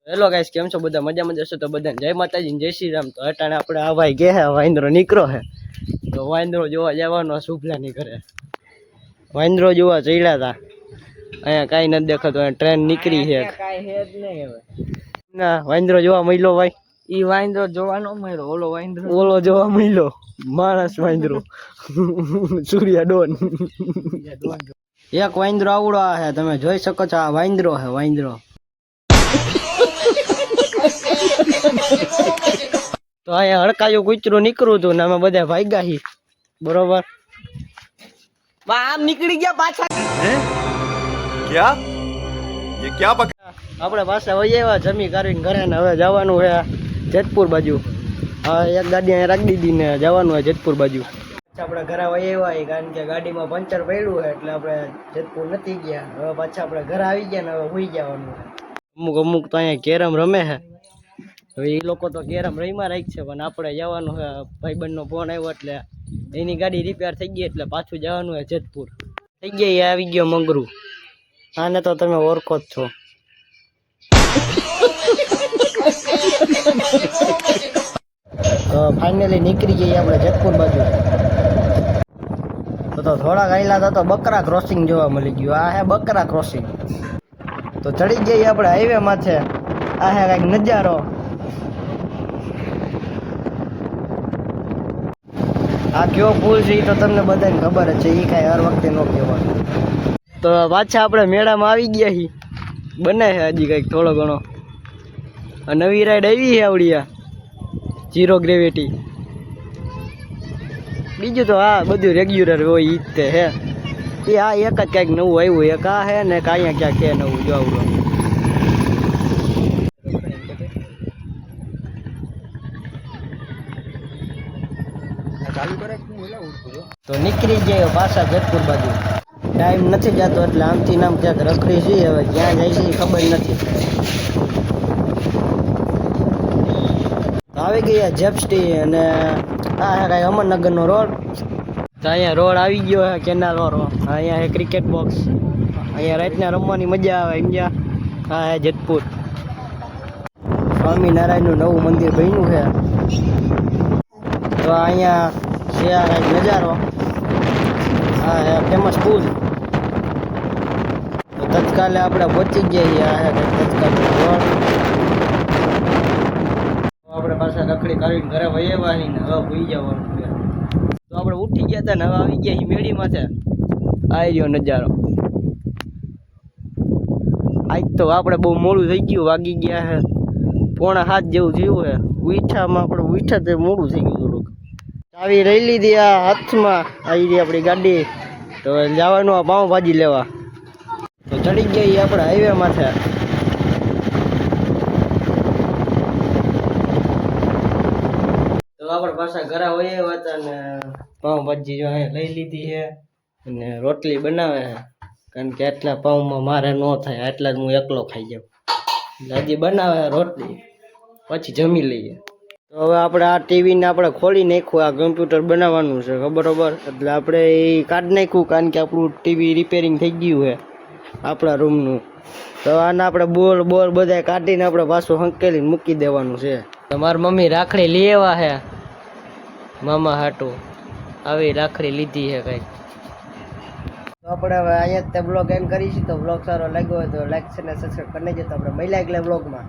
Hello guys, કેમ છો બધા? મજામાં જશો તો બધાને જય માતાજી, જય શ્રી રામ. તો અટાણે આપણે આ ભાઈ ગયા હે વાંદરો નીકળો હે, તો વાંદરો જોવા જવાનો શુભલાની ઘરે. વાંદરો જોવા ચડ્યા હતા, અહીંયા કાંઈ નથી દેખાતો. ટ્રેન નીકળી છે, કાંઈ હે જ નહીં હવે. ના, વાંદરો જોવા મળ્યો ભાઈ. ઈ વાંદરો જોવા ન મળ્યો, ઓલો જોવા મળ્યો. માણસ વાંદરો સૂર્યા ડોન. એક વાંદરો આવડો છે, તમે જોઈ શકો છો. આ વાંદરો હે, વાંદરો. તો અહીંયા હડકાયું કૂતરું નીકળું હતું ને અમે બધા ભાગ્યા હી, બરોબર. આમ નીકળી ગયા પાછા. क्या ये क्या આપણે પાછા વહી આવ્યા જમી કરીને ઘરે ને હવે જવાનું છે જેતપુર બાજુ. હા, એક ગાડી અહીંયા રાખી દીધી ને જવાનું હોય જેતપુર બાજુ. આપણે ઘરે વહી આવ્યા કારણ કે ગાડીમાં પંચર પડ્યું છે એટલે આપણે જેતપુર નથી ગયા. હવે પાછા આપણે ઘરે આવી ગયા ને હવે હોઈ જવાનું છે. અમુક તો અહીંયા કેરમ રમે છે. હવે એ લોકો તો કેરમ રહીમાં રાખ છે, પણ આપણે જવાનું છે. ભાઈબંધનો ફોન આવ્યો એટલે એની ગાડી રિપેર થઈ ગઈ એટલે પાછું જવાનું છે જેતપુર. થઈ ગયા, આવી ગયો મંગરું. આને તો તમે ઓળખો જ છો. તો ફાઇનલી નીકળી જઈએ આપણે જેતપુર બાજુ. તો થોડાક આયલા તો બકરા ક્રોસિંગ જોવા મળી ગયું. આ હે બકરા ક્રોસિંગ. તો ચડી જઈએ આપણે હાઈવે માથે. આ હે કઈક નજારો. આ કયો પુલ છે એ તો તમને બધાને ખબર જ છે, એ કાંઈ હર વખતે ન કહેવાનું. તો પાછા આપણે મેળામાં આવી ગયા છીએ. બને છે હજી કંઈક થોડો ઘણો. નવી રાઈડ આવી છે આવડિયા, ઝીરો ગ્રેવિટી. બીજું તો આ બધું રેગ્યુલર હોય ઈ જ તે હે. એ આ એક જ કાંઈક નવું આવ્યું. એક આ હે ને કાંઈ ક્યાંક છે નવું જો આવડું. તો નીકળી જાય પાછા જેતપુર બાજુ. ટાઈમ નથી જતો એટલે આમથી નામ ક્યાંક રખડી જઈએ. હવે ક્યાં જાય છે ખબર નથી. આવી ગયા જેપસ્ટી અને આ હે કાંઈ અમરનગરનો રોડ. તો અહીંયા રોડ આવી ગયો છે, કેનાલ વાળો. અહીંયા હે ક્રિકેટ બોક્સ. અહીંયા રાતના રમવાની મજા આવે. અહીંયા હા હે જેતપુર. સ્વામિનારાયણનું નવું મંદિર બન્યું છે. તો અહીંયા છે આ કાંઈક નજારો. હા હે ફેમસ પુલ. તો તત્કાલે આપણે પહોંચી ગયા. આ હે તત્કાલ રોડ. આપણે પાછા રખડી કાઢીને ઘરે વહી આવવાની ને હવે ભૂઈ જવાનું છે. તો આપણે ઉઠી ગયા હતા ને હવે આવી ગયા મેળી માથે. આવી રહ્યો નજારો. આજ તો આપણે બહુ મોડું થઈ ગયું. વાગી ગયા છે 6:45 જેવું થયું છે. ઉઠામાં આપણે ઉઠા તે મોડું થઈ ગયું થોડુંક. ચાવી લઈ લીધી આ હાથમાં. આવી રહી આપણી ગાડી. તો જવાનું આ પાઉંભાજી લેવા. તો ચડી ગઈ આપણે હાઈવે માથે. તો આપણે પાછા ઘરે વહી આવ્યા હતા ને પાઉંભાજી જો અહીંયા લઈ લીધી છે અને રોટલી બનાવે છે. કારણ કે એટલા પાઉંમાં મારે ન થાય, એટલા જ હું એકલો ખાઈ જાઉં. એટલે હજી બનાવે રોટલી, પછી જમી લઈએ. તો હવે આપણે આ ટીવીને આપણે ખોલી નાખ્યું. આ કમ્પ્યુટર બનાવવાનું છે બરોબર. એટલે આપણે એ કાઢી નાખ્યું કારણ કે આપણું ટીવી રિપેરિંગ થઈ ગયું છે આપણા રૂમનું. તો આને આપણે બોલ બધા કાઢીને આપણે પાછું હંકેલીને મૂકી દેવાનું છે. મારી મમ્મી રાખડી લઈ આવ્યા છે મામા હાટું. આવી રાખડી લીધી છે કંઈક. તો આપણે હવે અહીંયા જ તે બ્લોગ એન્ડ કરીશું. તો બ્લોગ સારો લાગ્યો હોય તો લાઈક અને સબસ્ક્રાઈબ કરી લેજો. તો આપણે મળ્યા આગલા બ્લોગમાં.